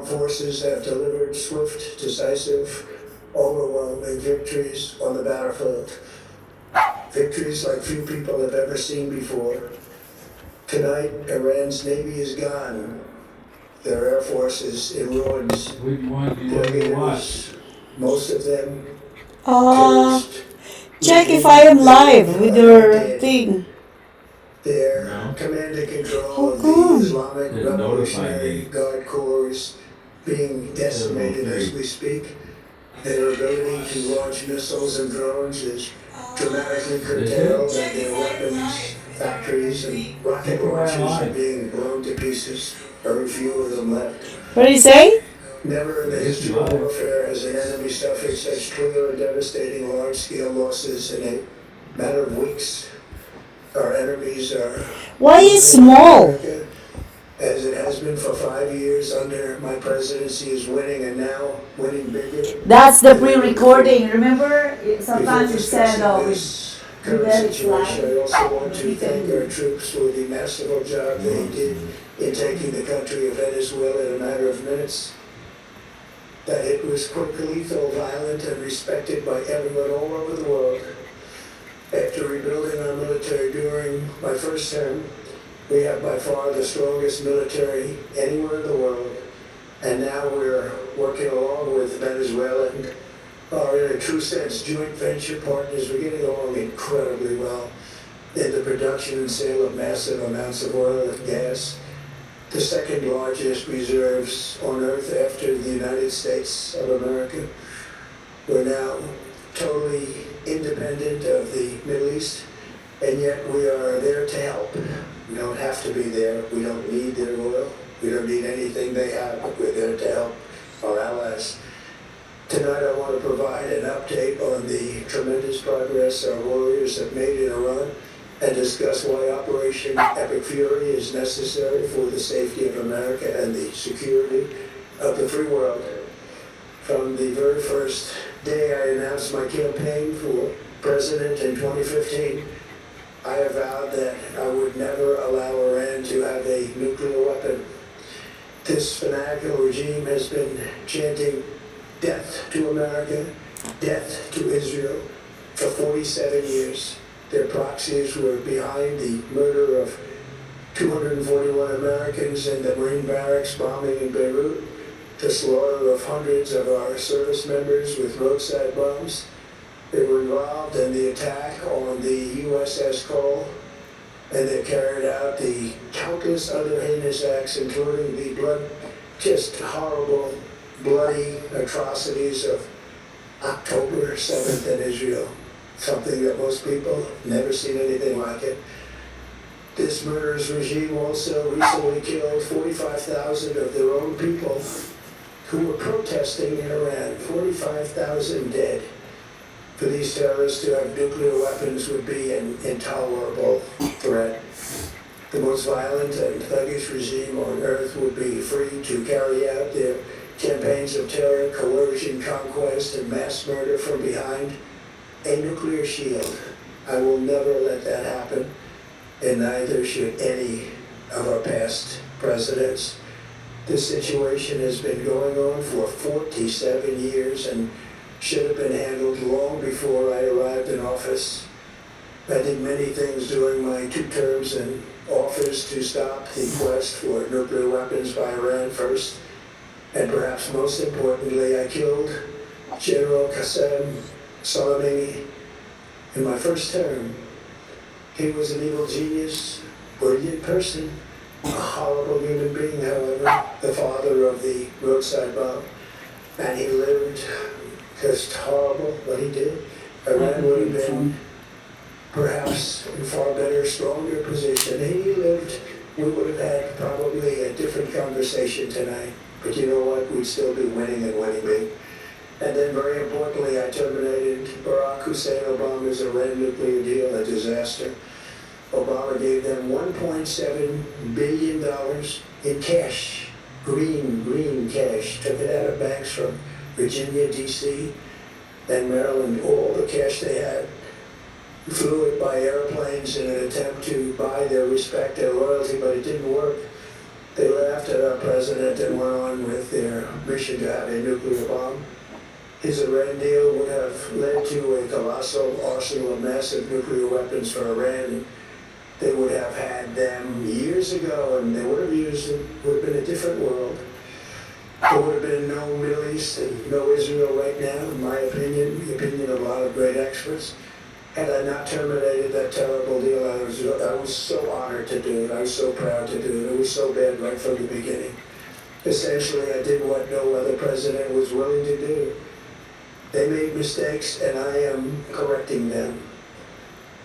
armed forces have delivered swift, decisive, overwhelming victories on the battlefield. Victories like few people have ever seen before. Tonight, Iran's Navy is gone. Their Air Force is in ruins. Their leaders, most of them, perished. Check if I am live with your thing. Their command and control How of the come? Islamic Revolutionary Guard Corps is being decimated as we speak. Their ability to launch missiles and drones is dramatically curtailed, and their weapons, factories, and rocket launchers are being blown to pieces. Very few of them left. What did you say? Never in the history of warfare has an enemy suffered such clear and devastating large-scale losses in a matter of weeks. Our enemies are... Why is small? America, as it has been for 5 years under my presidency, is winning, and now winning bigger. That's the pre-recording. Remember, sometimes you said, this current situation, I also want to thank our troops for the masterful job they did in taking the country of Venezuela in a matter of minutes. That hit was quick, lethal, violent, and respected by everyone all over the world. After rebuilding our military during my first term, we have by far the strongest military anywhere in the world. And now we're working along with Venezuela and are in a true sense joint venture partners. We're getting along incredibly well in the production and sale of massive amounts of oil and gas, the second largest reserves on earth after the United States of America. We're now totally independent of the Middle East, and yet we are there to help. We don't have to be there. We don't need their oil. We don't need anything they have, but we're there to help our allies. Tonight I want to provide an update on the tremendous progress our warriors have made in Iran and discuss why Operation Epic Fury is necessary for the safety of America and the security of the free world. From the very first day I announced my campaign for president in 2015, I have vowed that I would never allow Iran to have a nuclear weapon. This fanatical regime has been chanting death to America, death to Israel for 47 years. Their proxies were behind the murder of 241 Americans in the Marine barracks bombing in Beirut, the slaughter of hundreds of our service members with roadside bombs. They were involved in the attack on the USS Cole, and they carried out the countless other heinous acts, including the just horrible, bloody atrocities of October 7th in Israel. Something that most people have never seen anything like it. This murderous regime also recently killed 45,000 of their own people who were protesting in Iran. 45,000 dead. For these terrorists to have nuclear weapons would be an intolerable threat. The most violent and thuggish regime on earth would be free to carry out their campaigns of terror, coercion, conquest, and mass murder from behind a nuclear shield. I will never let that happen, and neither should any of our past presidents. This situation has been going on for 47 years and should have been handled long before I arrived in office. I did many things during my 2 terms in office to stop the quest for nuclear weapons by Iran first, and perhaps most importantly, I killed General Qasem Soleimani in my first term. He was an evil genius, brilliant person, a horrible human being, however, the father of the roadside bomb, and he lived just horrible what he did. Iran would have been perhaps in far better, stronger position. Had he lived, we would have had probably a different conversation tonight. But you know what? We'd still be winning and winning big. And then very importantly, I terminated Barack Hussein Obama's Iran nuclear deal, a disaster. Obama gave them $1.7 billion in cash, green cash, took it out of banks from Virginia, D.C., and Maryland, all the cash they had, flew it by airplanes in an attempt to buy their respect and loyalty, but it didn't work. They laughed at our president and went on with their mission to have a nuclear bomb. His Iran deal would have led to a colossal arsenal of massive nuclear weapons for Iran. They would have had them years ago, and they would have used them. It would have been a different world. There would have been no Middle East and no Israel right now, in my opinion, the opinion of a lot of great experts. Had I not terminated that terrible deal, I was so honored to do it. I was so proud to do it. It was so bad right from the beginning. Essentially, I did what no other president was willing to do. They made mistakes, and I am correcting them.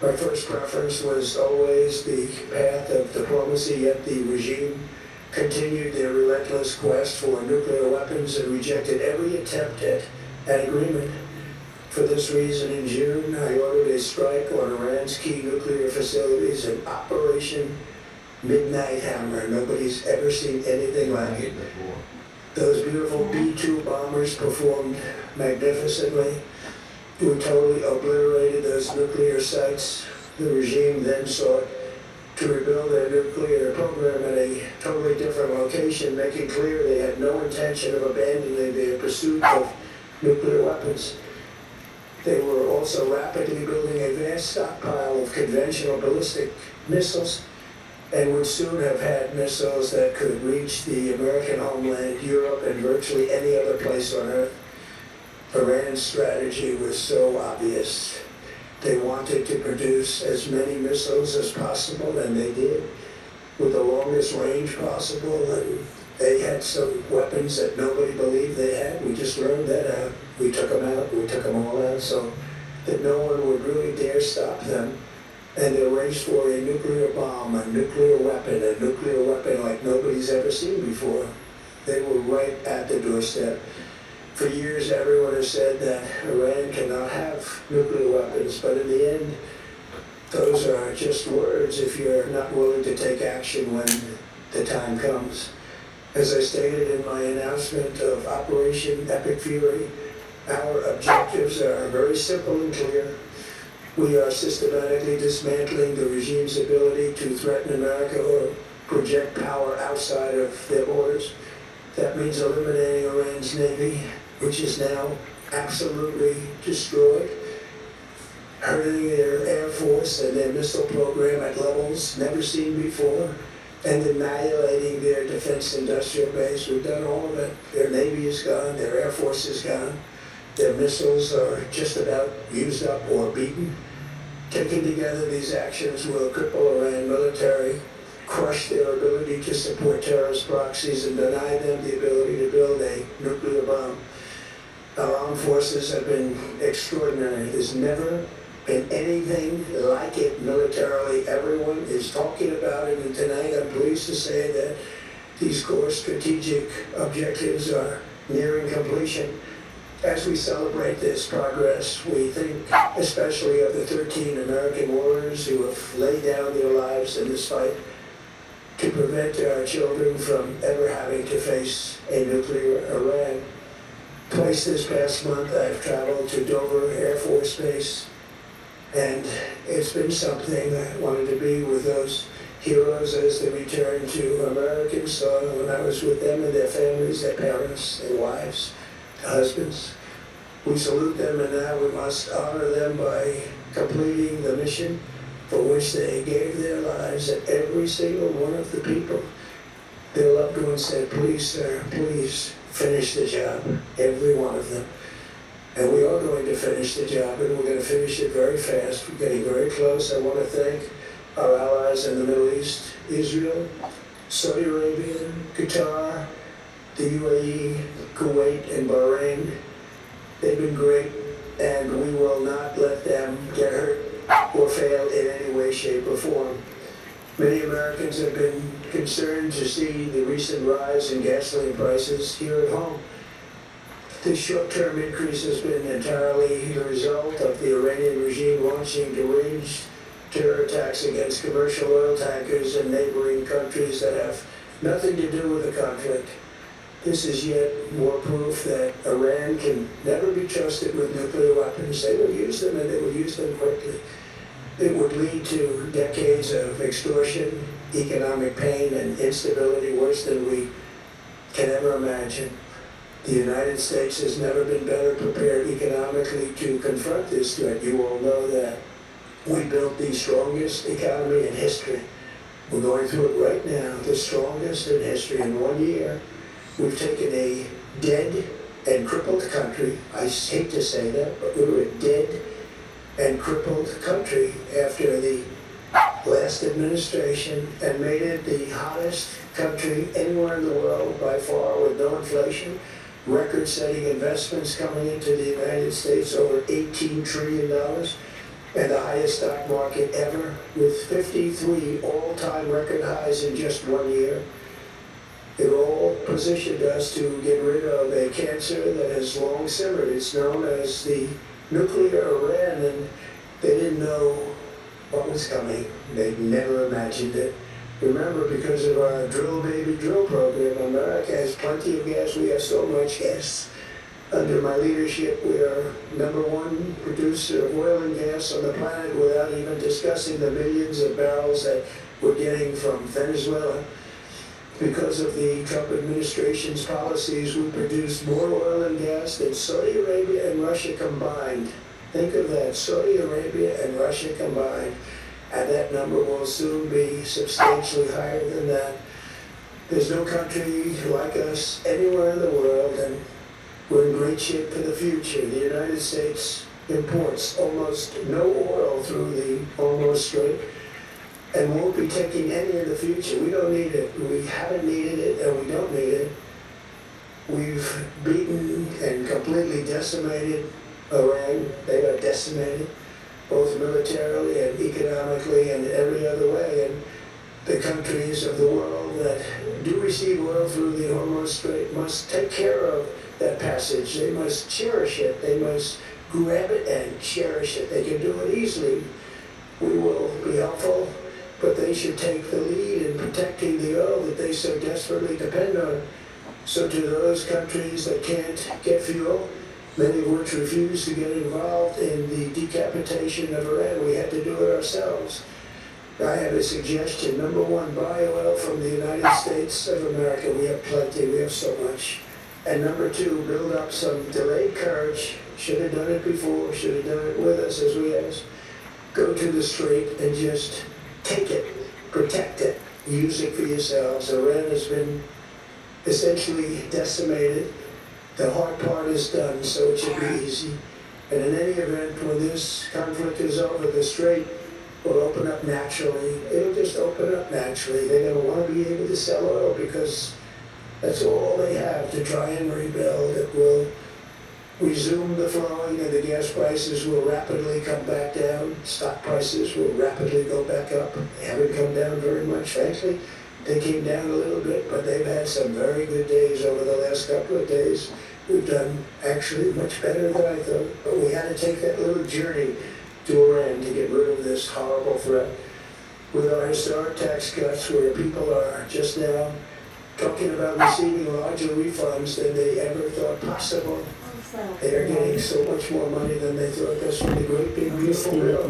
My first preference was always the path of diplomacy, yet the regime continued their relentless quest for nuclear weapons and rejected every attempt at an agreement. For this reason, in June, I ordered a strike on Iran's key nuclear facilities, an Operation Midnight Hammer. Nobody's ever seen anything like it. Those beautiful B-2 bombers performed magnificently. We totally obliterated those nuclear sites. The regime then sought to rebuild their nuclear program at a totally different location, making clear they had no intention of abandoning their pursuit of nuclear weapons. They were also rapidly building a vast stockpile of conventional ballistic missiles and would soon have had missiles that could reach the American homeland, Europe, and virtually any other place on Earth. Iran's strategy was so obvious. They wanted to produce as many missiles as possible, and they did, with the longest range possible, and they had some weapons that nobody believed they had. We just learned that out. We took them out, we took them all out, so that no one would really dare stop them. And they raced for a nuclear bomb, a nuclear weapon like nobody's ever seen before. They were right at the doorstep. For years, everyone has said that Iran cannot have nuclear weapons, but in the end, those are just words if you're not willing to take action when the time comes. As I stated in my announcement of Operation Epic Fury, our objectives are very simple and clear. We are systematically dismantling the regime's ability to threaten America or project power outside of their borders. That means eliminating Iran's Navy, which is now absolutely destroyed, hurting their Air Force and their missile program at levels never seen before, and annihilating their defense industrial base. We've done all of it. Their Navy is gone, their Air Force is gone, their missiles are just about used up or beaten. Taken together, these actions will cripple Iran military, crush their ability to support terrorist proxies, and deny them the ability to build a nuclear bomb. Our armed forces have been extraordinary. There's never been anything like it militarily. Everyone is talking about it, and tonight I'm pleased to say that these core strategic objectives are nearing completion. As we celebrate this progress, we think especially of the 13 American warriors who have laid down their lives in this fight to prevent our children from ever having to face a nuclear Iran. Twice this past month, I've traveled to Dover Air Force Base, and it's been something. I wanted to be with those heroes as they return to American soil, when I was with them and their families, their parents, their wives, their husbands. We salute them, and now we must honor them by completing the mission for which they gave their lives. And every single one of the people, their loved ones said, "Please, sir, please finish the job." Every one of them. And we are going to finish the job, and we're going to finish it very fast. We're getting very close. I want to thank our allies in the Middle East, Israel, Saudi Arabia, Qatar, the UAE, Kuwait, and Bahrain. They've been great, and we will not let them get hurt or fail in any way, shape, or form. Many Americans have been concerned to see the recent rise in gasoline prices here at home. This short-term increase has been entirely the result of the Iranian regime launching deranged terror attacks against commercial oil tankers in neighboring countries that have nothing to do with the conflict. This is yet more proof that Iran can never be trusted with nuclear weapons. They will use them, and they will use them quickly. It would lead to decades of extortion, economic pain and instability worse than we can ever imagine. The United States has never been better prepared economically to confront this threat. You all know that. We built the strongest economy in history. We're going through it right now, the strongest in history. In 1 year, we've taken a dead and crippled country. I hate to say that, but we were a dead and crippled country after the last administration and made it the hottest country anywhere in the world by far, with no inflation, record-setting investments coming into the United States, over $18 trillion, and the highest stock market ever, with 53 all-time record highs in just 1 year. It all positioned us to get rid of a cancer that has long simmered. It's known as the nuclear Iran, and they didn't know what was coming. They'd never imagined it. Remember, because of our drill baby drill program, America has plenty of gas. We have so much gas. Under my leadership, we are #1 producer of oil and gas on the planet, without even discussing the millions of barrels that we're getting from Venezuela. Because of the Trump administration's policies, we produce more oil and gas than Saudi Arabia and Russia combined. Think of that, Saudi Arabia and Russia combined. And that number will soon be substantially higher than that. There's no country like us anywhere in the world, and we're in great shape for the future. The United States imports almost no oil through the Hormuz Strait and won't be taking any in the future. We don't need it. We haven't needed it, and we don't need it. We've beaten and completely decimated Iran. They are decimated, both militarily and economically and every other way. And the countries of the world that do receive oil through the Hormuz Strait must take care of that passage. They must cherish it. They must grab it and cherish it. They can do it easily. We will be helpful, but they should take the lead in protecting the oil that they so desperately depend on. So to those countries that can't get fuel, many of which refuse to get involved in the decapitation of Iran, we had to do it ourselves. I have a suggestion. #1, buy oil from the United States of America. We have plenty. We have so much. And #2, build up some delayed courage. Should have done it before. Should have done it with us, as we asked. Go to the strait and just take it. Protect it. Use it for yourselves. Iran has been essentially decimated. The hard part is done, so it should be easy. And in any event, when this conflict is over, the strait will open up naturally. It'll just open up naturally. They're going to want to be able to sell oil because that's all they have to try and rebuild. It will resume the flowing, and the gas prices will rapidly come back down. Stock prices will rapidly go back up. They haven't come down very much, frankly. They came down a little bit, but they've had some very good days over the last couple of days. We've done actually much better than I thought, but we had to take that little journey to Iran to get rid of this horrible threat. With our historic tax cuts, where people are just now talking about receiving larger refunds than they ever thought possible. They are getting so much more money than they thought. That's really great, big, beautiful bill.